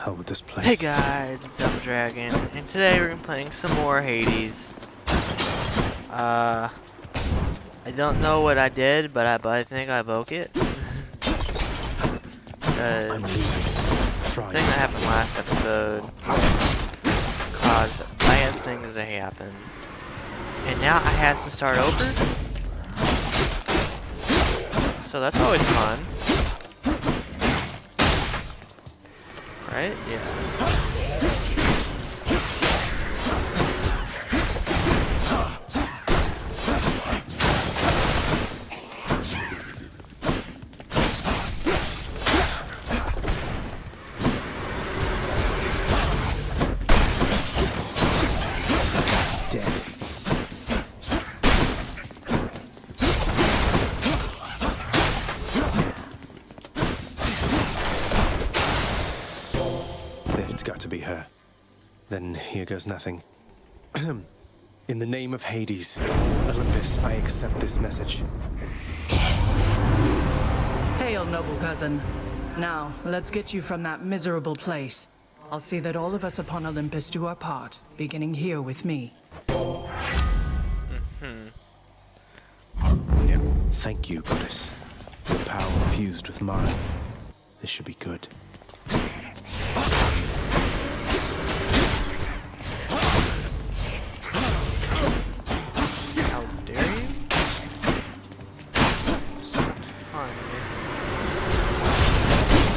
hell with this place. Hey guys, it's Elder Dragon, and today we're playing some more Hades. I don't know what I did, but I think I broke it. I'm leaving. Thing that happened last episode caused bad things to happen, and now I have to start over. So that's always fun, right? Yeah. It's got to be her. Then here goes nothing. In the name of Hades, Olympus, I accept this message. Hail, noble cousin. Now, let's get you from that miserable place. I'll see that all of us upon Olympus do our part, beginning here with me. Thank you, goddess. Your power fused with mine. This should be good. How dare you?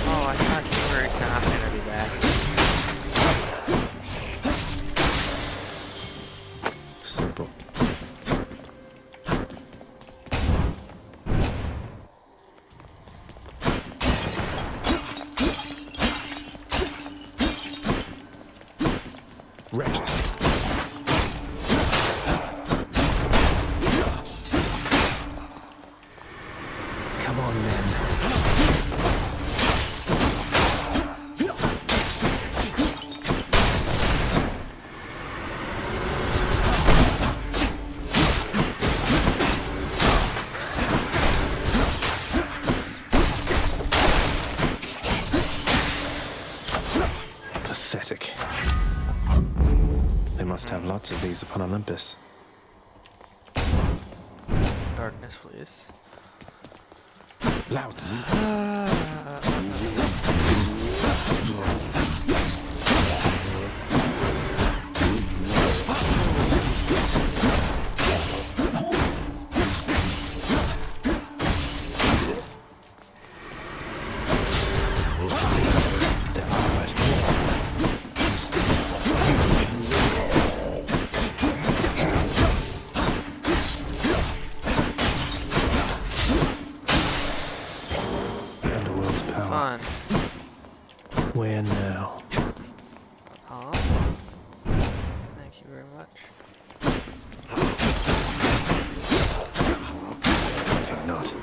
Oh, I thought you were not gonna be back. Simple. Wretches. Come on, then. Pathetic. They must have lots of these upon Olympus. Darkness, please. Louds. They're already here. Underworld's power. Fun. Where now? Huh? Thank you very much. I think not.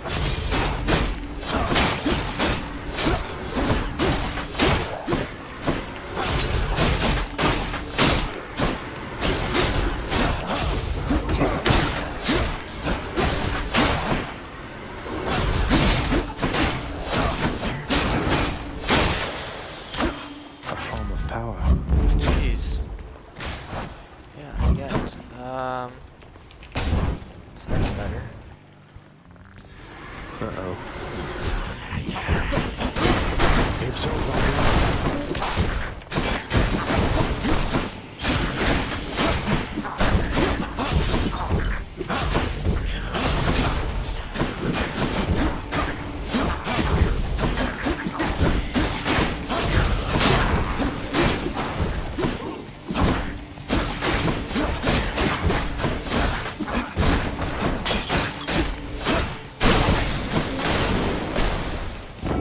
A palm of power. Jeez. Yeah, I get it. So that's better. Uh-oh.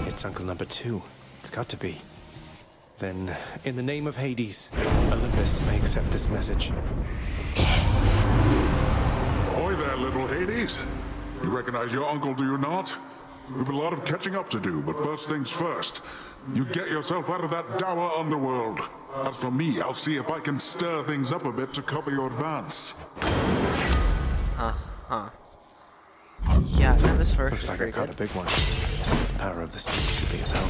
It's Uncle Number 2. It's got to be. Then, in the name of Hades, Olympus, I accept this message. Ahoy there, little Hades. You recognize your uncle, do you not? We've a lot of catching up to do, but first things first. You get yourself out of that dour underworld. As for me, I'll see if I can stir things up a bit to cover your advance. Huh. Yeah, no, this verse Looks is like I pretty caught good. a big one. The power of the sea should be of help.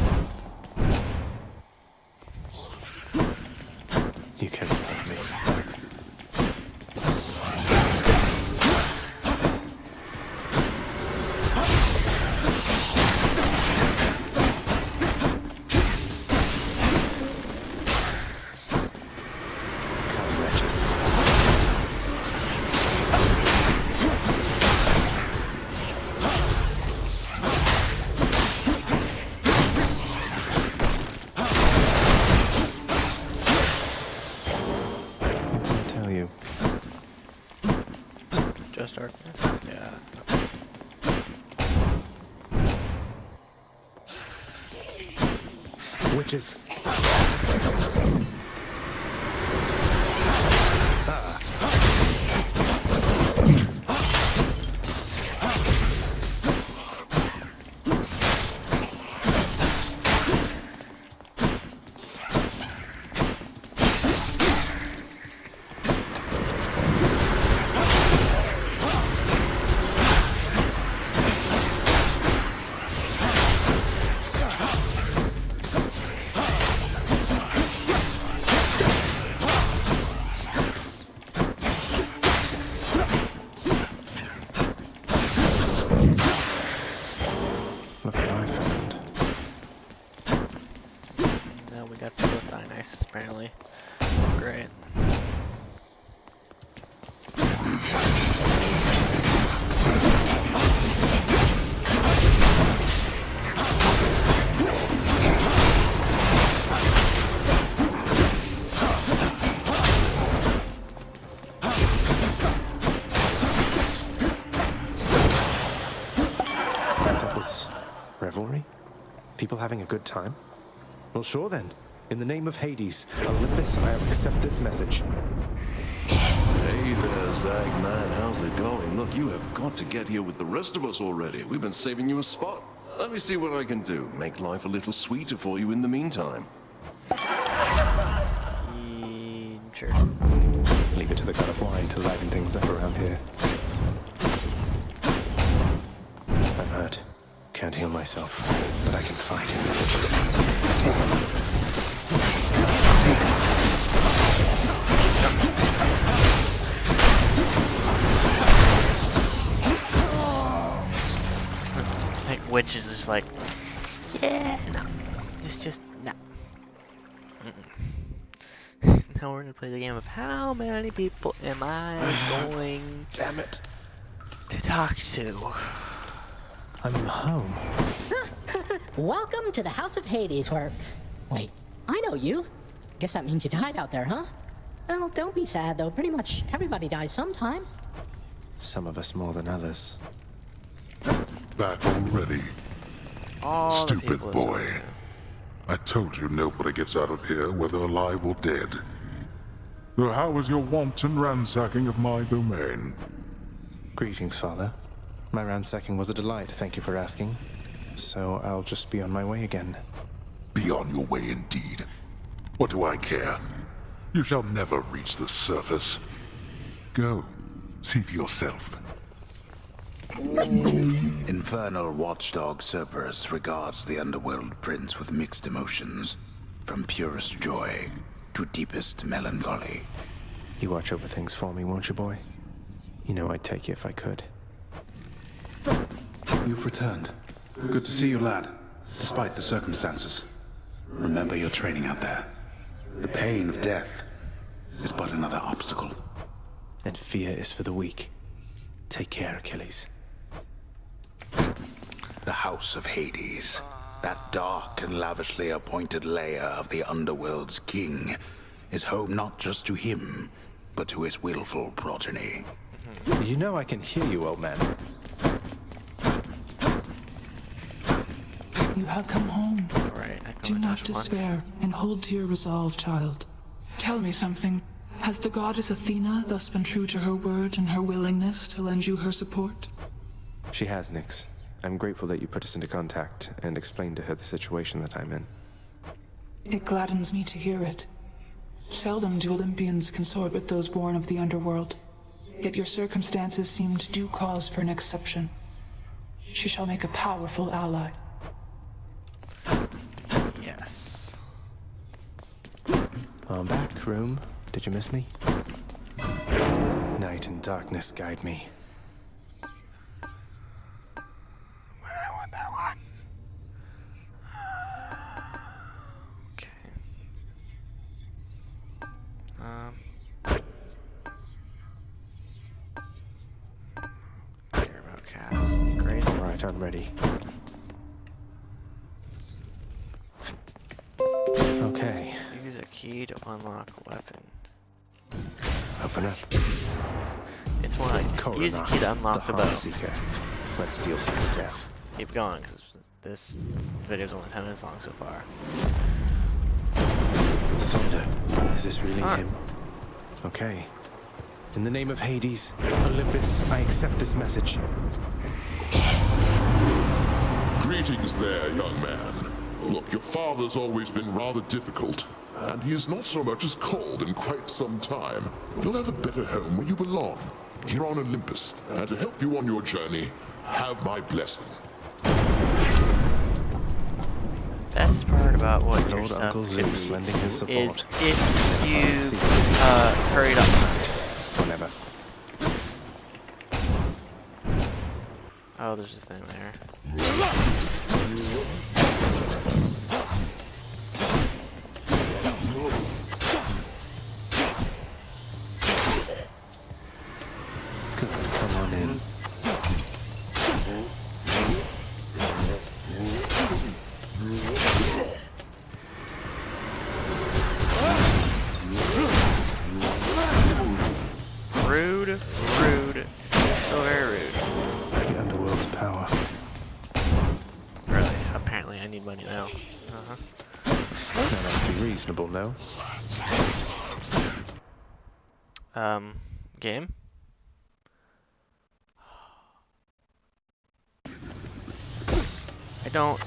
You can't stop me. Come, wretches. What did I tell you? Just darkness? Yeah. Witches. Look what I found. Now we got some with Dionysus apparently. Great. That was revelry? People having a good time? Well, sure then. In the name of Hades, Olympus, I'll accept this message. Hey there, Zagman. How's it going? Look, you have got to get here with the rest of us already. We've been saving you a spot. Let me see what I can do. Make life a little sweeter for you in the meantime. Sure. Leave it to the god of wine to liven things up around here. I'm hurt. Can't heal myself, but I can fight. I think Witch is just like, yeah, no. Just, no. Now we're gonna play the game of how many people am I going Damn it. to talk to? I'm home. Welcome to the House of Hades, where... Wait, I know you. Guess that means you died out there, huh? Well, don't be sad, though. Pretty much everybody dies sometime. Some of us more than others. Back already. All the Stupid people boy. it's I told you nobody gets out of here, whether alive or dead. So how was your wanton ransacking of my domain? Greetings, Father. My ransacking was a delight, thank you for asking. So I'll just be on my way again. Be on your way indeed. What do I care? You shall never reach the surface. Go, see for yourself. Infernal watchdog Cerberus regards the underworld prince with mixed emotions, from purest joy to deepest melancholy. You watch over things for me, won't you, boy? You know I'd take you if I could. You've returned. Good to see you, lad. Despite the circumstances. Remember your training out there. The pain of death is but another obstacle. And fear is for the weak. Take care, Achilles. The House of Hades, that dark and lavishly appointed lair of the underworld's king, is home not just to him, but to his willful progeny. You know I can hear you, old man. You have come home. Right, I can Do only not touch once. despair, and hold to your resolve, child. Tell me something. Has the goddess Athena thus been true to her word and her willingness to lend you her support? She has, Nyx. I'm grateful that you put us into contact and explained to her the situation that I'm in. It gladdens me to hear it. Seldom do Olympians consort with those born of the underworld. Yet your circumstances seemed due cause for an exception. She shall make a powerful ally. Yes. I'm back, room. Did you miss me? Night and darkness guide me. I want that one. Okay. Care about Cass. Great. Alright, I'm ready. Okay. Use a key to unlock a weapon. Open up. It's one. Use a key to unlock the bow. Heartseeker. Let's deal some death. Keep going, because this video's only 10 minutes long so far. Thunder. Is this really Huh. him? Okay. In the name of Hades, Olympus, I accept this message. Greetings there, young man. Look, your father's always been rather difficult, and he has not so much as called in quite some time. You'll have a better home where you belong, here on Olympus, and to help you on your journey, have my blessing. Best part about what your Lord stuff Uncle could Zeus be lending his support. is if you hurried up. Whenever. Oh, there's a thing there. Good, come on in. Rude, rude, so very rude. The underworld's power. Really, apparently I need money now. Now let's be reasonable, no? Game? I don't...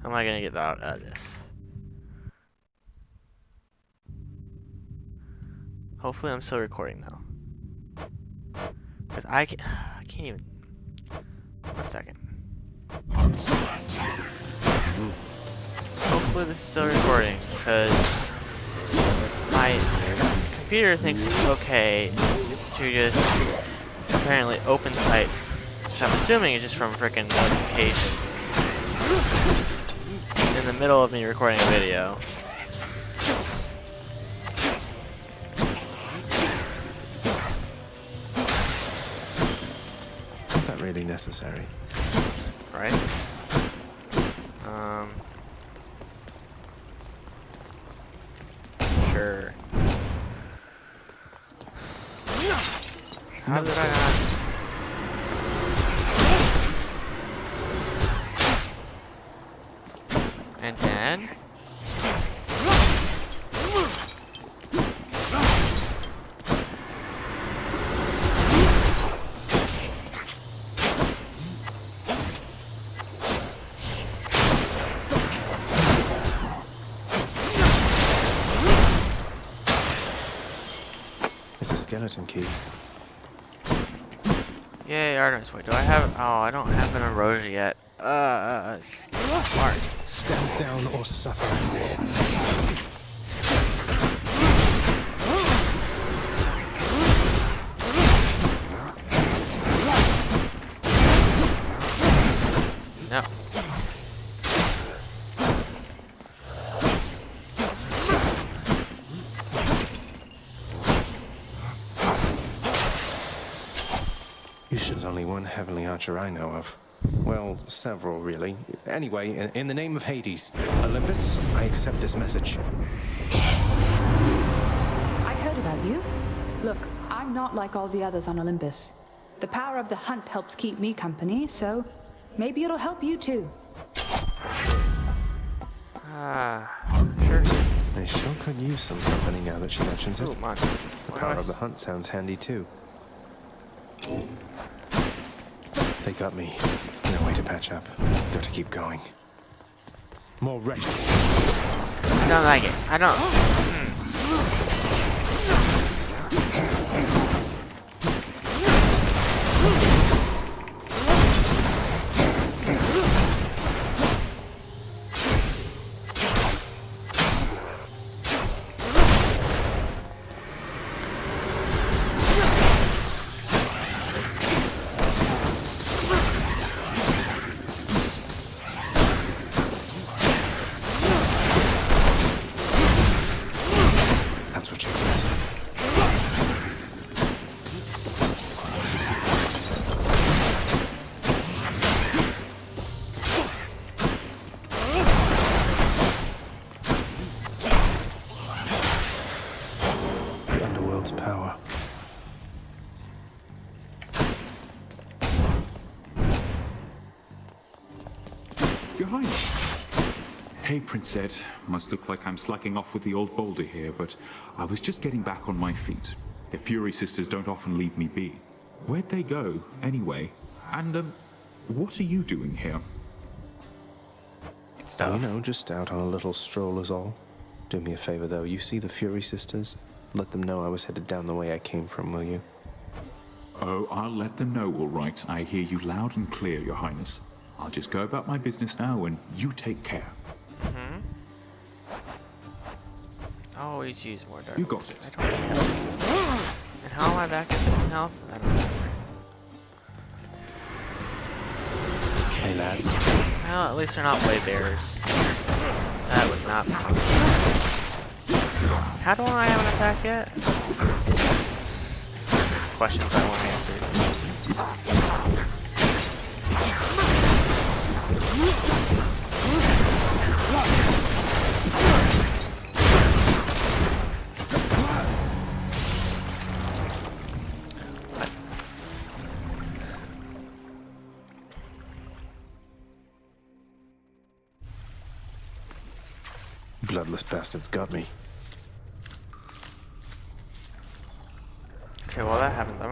How am I gonna get that out of this? Hopefully I'm still recording though. Because I can't even... 1 second. Hopefully this is still recording, because my computer thinks it's okay to just apparently open sites, which I'm assuming is just from frickin' notifications, in the middle of me recording a video. Is that really necessary? Right? Sure. How did I not... And then... It's a skeleton key. Yay, Artemis. Wait, do I have... Oh, I don't have an Erosia yet. Smart. Stand down or suffer. No. There's only one heavenly archer I know of. Well, several, really. Anyway, in the name of Hades, Olympus, I accept this message. I heard about you. Look, I'm not like all the others on Olympus. The power of the hunt helps keep me company, so maybe it'll help you too. Sure. They sure could use some company now that she mentions it. 2 months. The power of the hunt sounds handy too. They got me. No way to patch up. Got to keep going. More wretches. I don't like it. I don't... Your Highness. Hey, Prince Ed. Must look like I'm slacking off with the old boulder here, but I was just getting back on my feet. The Fury Sisters don't often leave me be. Where'd they go, anyway? And, what are you doing here? Oh, you know, just out on a little stroll is all. Do me a favor, though. You see the Fury Sisters? Let them know I was headed down the way I came from, will you? Oh, I'll let them know, all right. I hear you loud and clear, Your Highness. I'll just go about my business now, and you take care. Mm-hmm. Always use more dark. You got it. I don't need health. And how am I back at full health? I don't know. Okay, lads. Well, at least they're not way bears. That would not be. How do I have an attack yet? Questions I want answered. Bloodless bastards got me. Okay, while that happens, I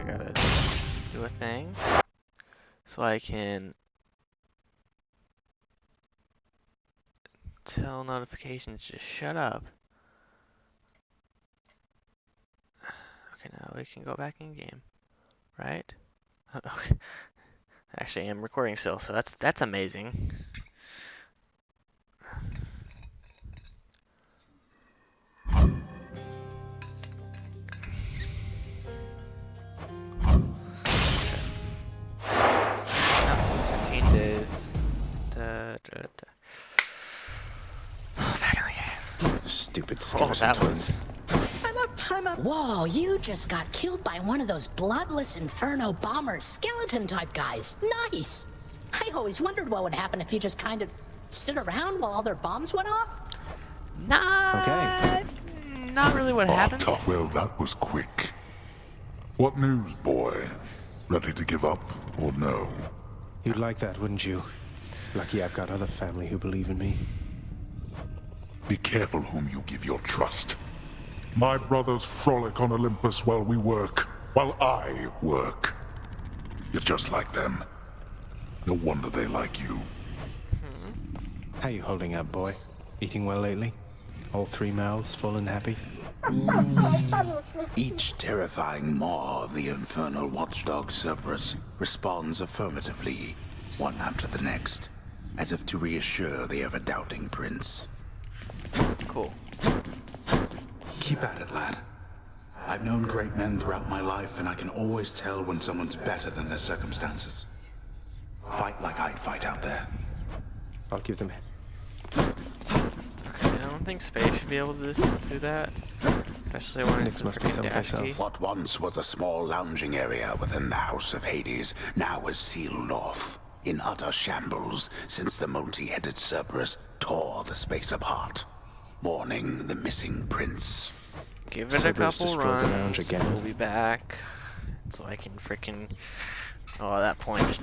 gotta do a thing so I can tell notifications to shut up. Okay, now we can go back in game, right? Okay. Actually, I'm recording still, so that's amazing. Stupid skeleton twins. I'm up. Whoa, you just got killed by one of those bloodless Inferno bomber skeleton type guys. Nice. I always wondered what would happen if you just kind of stood around while all their bombs went off. Not really what happened. Tough. Well, that was quick. What news, boy? Ready to give up or no? You'd like that, wouldn't you? Lucky I've got other family who believe in me. Be careful whom you give your trust. My brothers frolic on Olympus while we work, while I work. You're just like them. No wonder they like you. How you holding up, boy? Eating well lately? All three mouths full and happy? Each terrifying maw of the infernal watchdog Cerberus responds affirmatively, one after the next, as if to reassure the ever-doubting prince. Cool. Keep at it, lad. I've known great men throughout my life, and I can always tell when someone's better than their circumstances. Fight like I'd fight out there. I'll give them... Okay, I don't think space should be able to do that. Especially when it's must be someplace else. What once was a small lounging area within the House of Hades now is sealed off, in utter shambles, since the multi-headed Cerberus tore the space apart, mourning the missing prince. Give it Cerberus a couple destroyed the lounge runs, again. we'll be back, so I can freaking, at that point, just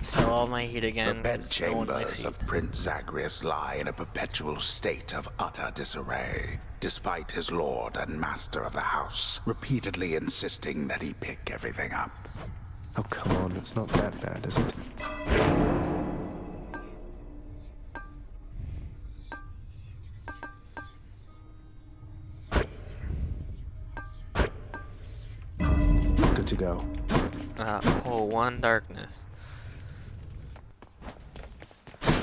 sell all my heat again. The bedchambers of Prince Zagreus lie in a perpetual state of utter disarray, despite his lord and master of the house repeatedly insisting that he pick everything up. Oh, come on, it's not that bad, is it? Good to go. One darkness.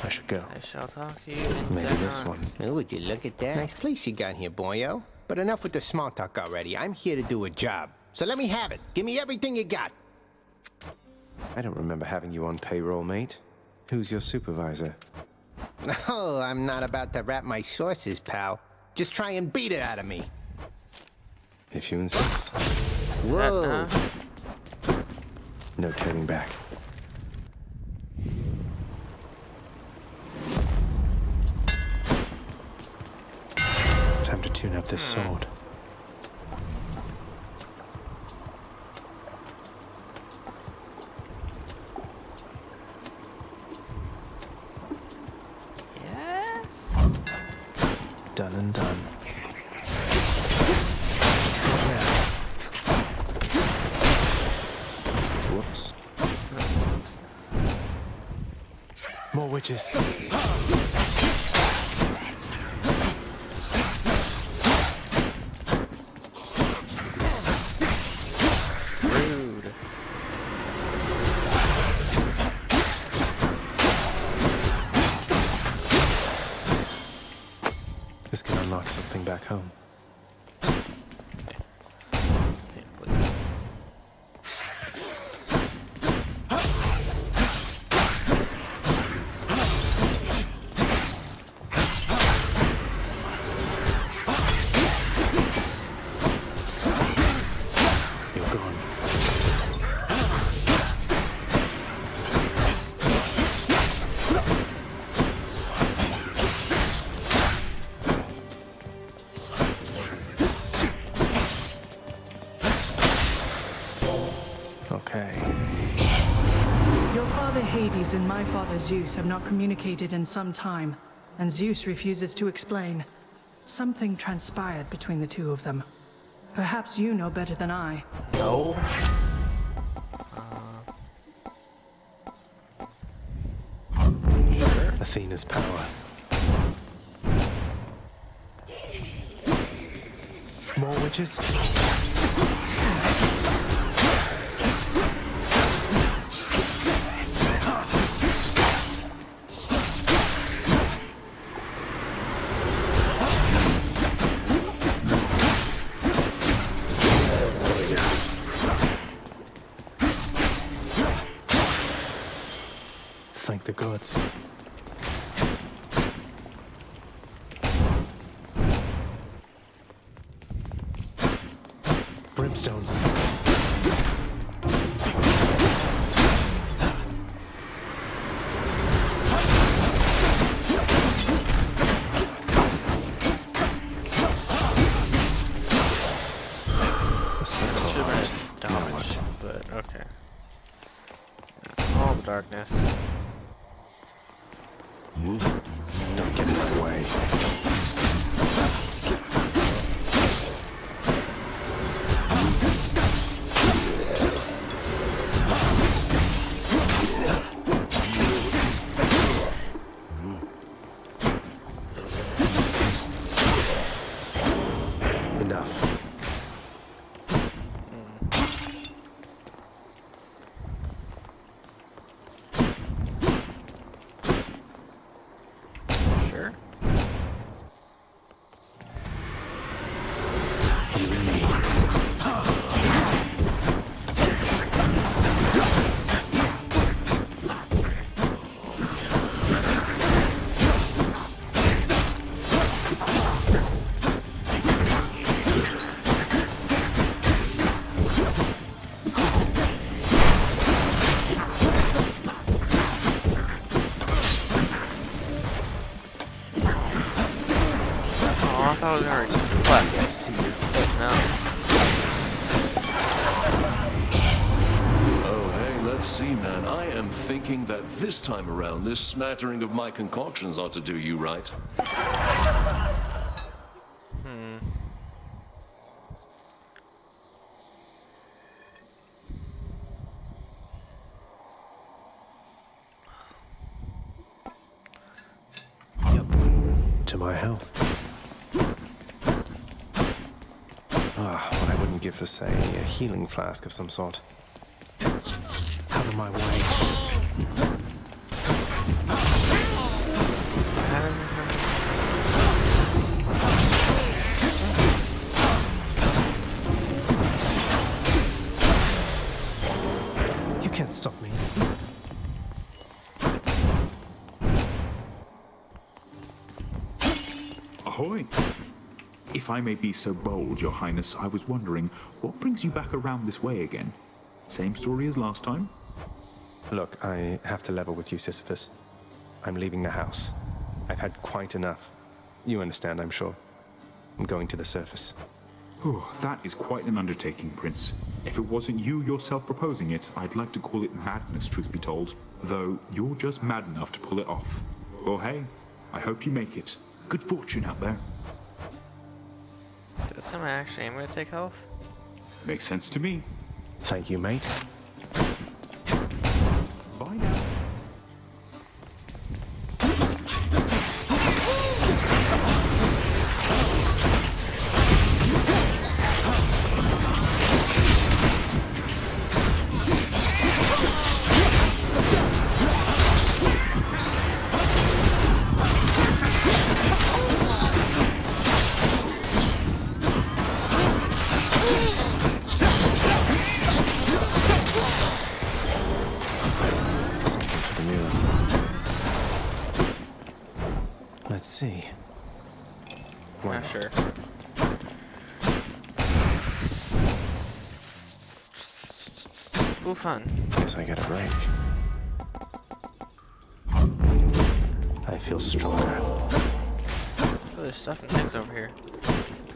I should go. I shall talk to you in Maybe second. this one. Oh, would you look at that? Nice place you got here, boyo. But enough with the small talk already. I'm here to do a job. So let me have it. Give me everything you got. I don't remember having you on payroll, mate. Who's your supervisor? Oh, I'm not about to wrap my sources, pal. Just try and beat it out of me. If you insist. Whoa. No turning back. Time to tune up this sword. and done. Whoops. More witches. Rude. This can unlock something back home. You're gone. Okay. Your father Hades and my father Zeus have not communicated in some time, and Zeus refuses to explain. Something transpired between the two of them. Perhaps you know better than I. No. Athena's power. More witches? Thank the gods. Brimstones. Dodge, but okay. All the darkness. Don't get in my way. Enough. Sure. Oh, I thought it was already left. I see you. No. Oh, hey, let's see, man. I am thinking that this time around, this smattering of my concoctions ought to do you right. To my health. What I wouldn't give for, say, a healing flask of some sort. Out of my way. You can't stop me. Ahoy! If I may be so bold, Your Highness, I was wondering, what brings you back around this way again? Same story as last time? Look, I have to level with you, Sisyphus. I'm leaving the house. I've had quite enough. You understand, I'm sure. I'm going to the surface. Oh, that is quite an undertaking, Prince. If it wasn't you yourself proposing it, I'd like to call it madness, truth be told. Though, you're just mad enough to pull it off. Well, hey, I hope you make it. Good fortune out there. This time I actually am gonna take health. Makes sense to me. Thank you, mate. Bye now. Something for the mirror. Let's see. Why Not not? sure. Ooh, fun. Guess I get a break. I feel stronger. Oh, there's stuff and things over here.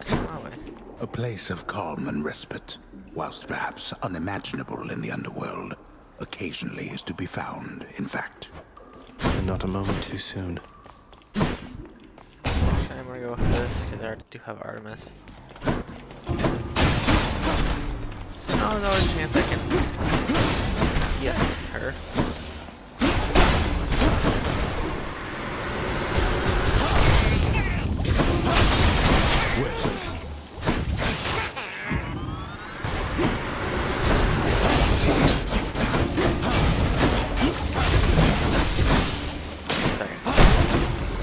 My way. A place of calm and respite, whilst perhaps unimaginable in the underworld, occasionally is to be found, in fact. And not a moment too soon. Actually, I'm gonna go with this because I already do have Artemis. So now there's always a chance I can get her. Worthless. Second.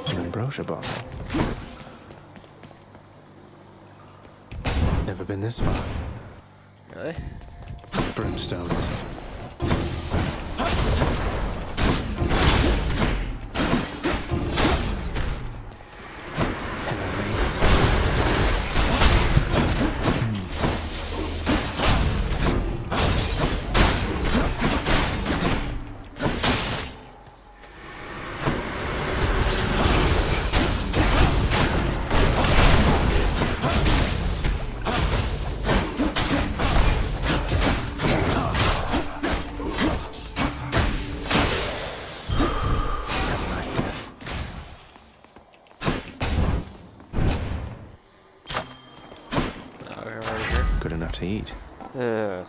An ambrosia bottle. Never been this far. Really? Brimstones. Hello, mates. Have a nice death. Oh, we're already here. Good enough to eat. Ugh.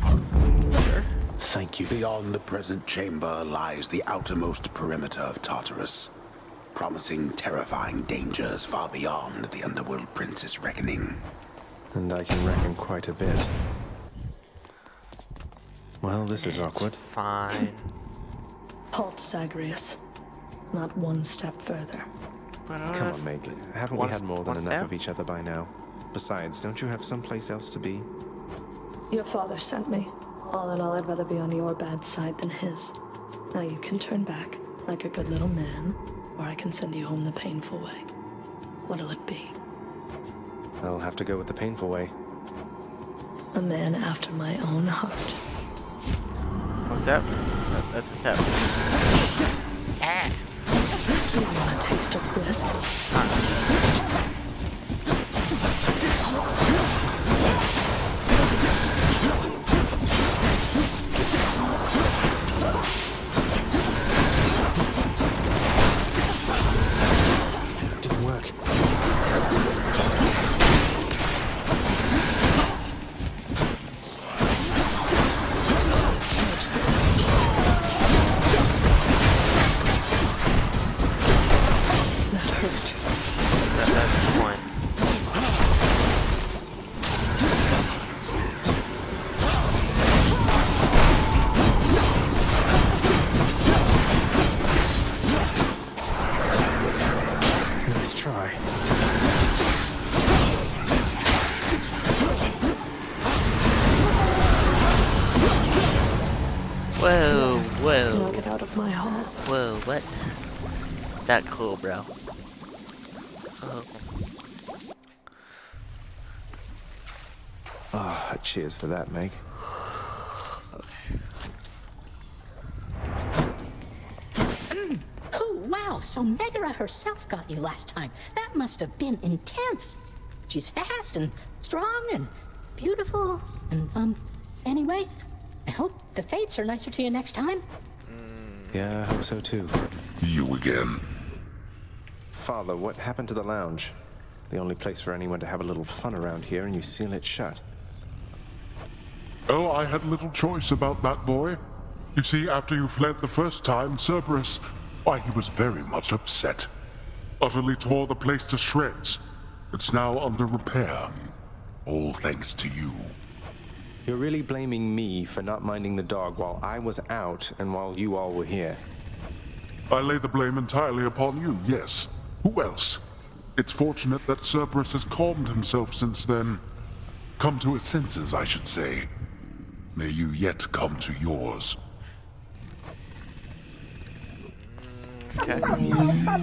Sure. Thank you. Beyond the present chamber lies the outermost perimeter of Tartarus, promising terrifying dangers far beyond the Underworld Prince's reckoning. And I can reckon quite a bit. Well, this is awkward. Fine. Halt, Zagreus. Not one step further. But I don't Come have- on, Meg. Haven't we one- had more than one enough step? of each other by now? Besides, don't you have someplace else to be? Your father sent me. All in all, I'd rather be on your bad side than his. Now you can turn back, like a good little man, or I can send you home the painful way. What'll it be? I'll have to go with the painful way. A man after my own heart. What's that? That's a step. Ah! You want a taste of this? Didn't work. That hurt. That's the point. Nice try. Whoa, Now whoa, get out of my hall. whoa, what? That cool, bro. Oh. Ah, cheers for that, Meg. Oh, wow, so Megara herself got you last time. That must have been intense. She's fast and strong and beautiful and, anyway, I hope the fates are nicer to you next time. Yeah, I hope so too. You again. Father, what happened to the lounge? The only place for anyone to have a little fun around here, and you seal it shut. Oh, I had little choice about that, boy. You see, after you fled the first time, Cerberus, why, he was very much upset. Utterly tore the place to shreds. It's now under repair. All thanks to you. You're really blaming me for not minding the dog while I was out and while you all were here. I lay the blame entirely upon you, yes. Who else? It's fortunate that Cerberus has calmed himself since then. Come to his senses, I should say. May you yet come to yours. Okay.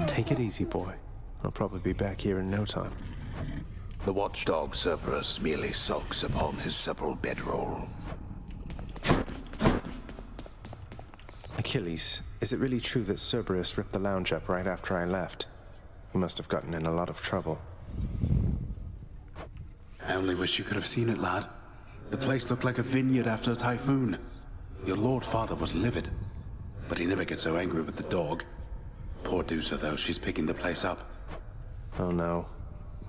Take it easy, boy. I'll probably be back here in no time. The watchdog Cerberus merely sulks upon his supple bedroll. Achilles, is it really true that Cerberus ripped the lounge up right after I left? He must have gotten in a lot of trouble. I only wish you could have seen it, lad. The place looked like a vineyard after a typhoon. Your Lord Father was livid, but he never gets so angry with the dog. Poor Dusa, though, she's picking the place up. Oh no.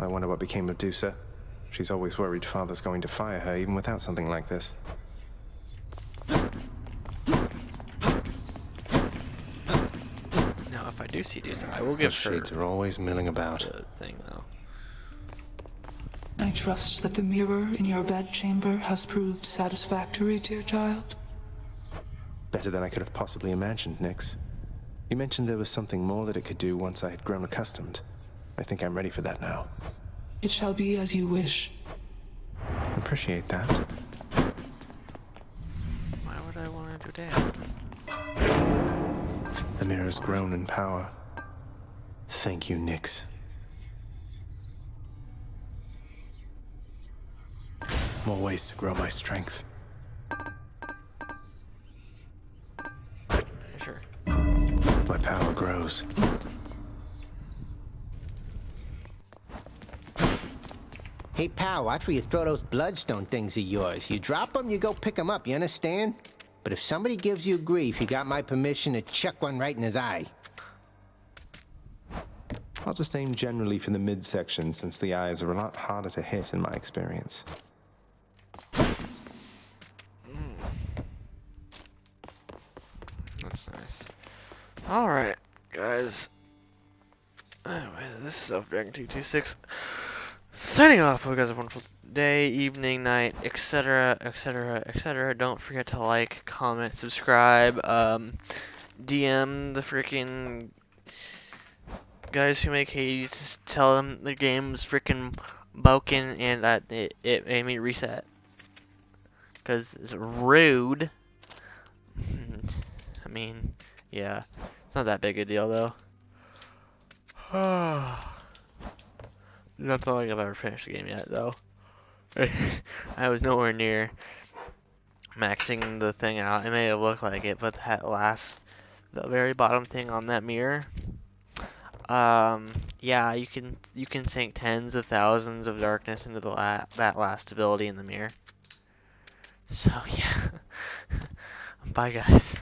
I wonder what became of Dusa. She's always worried Father's going to fire her, even without something like this. Now, if I do see Dusa, I will give Those her shades are always milling about. the thing, though. I trust that the mirror in your bedchamber has proved satisfactory, dear child. Better than I could have possibly imagined, Nyx. You mentioned there was something more that it could do once I had grown accustomed. I think I'm ready for that now. It shall be as you wish. Appreciate that. Why would I want to do that? The mirror's grown in power. Thank you, Nyx. More ways to grow my strength. Sure. My power grows. Hey, pal, watch where you throw those bloodstone things of yours. You drop them, you go pick them up, you understand? But if somebody gives you grief, you got my permission to chuck one right in his eye. I'll just aim generally for the midsection, since the eyes are a lot harder to hit in my experience. That's nice. Alright, guys. Anyway, this is Self-Dragon 226. Signing off. Hope you guys have a wonderful day, evening, night, etc., etc., etc. Don't forget to like, comment, subscribe, DM the freaking guys who make Hades, tell them the game's freaking broken and that it made me reset. Because it's rude. I mean, yeah, it's not that big a deal though. Not like I've ever finished the game yet though. I was nowhere near maxing the thing out. It may have looked like it, but the very bottom thing on that mirror, yeah, you can sink tens of thousands of darkness into that last ability in the mirror. So yeah, bye guys.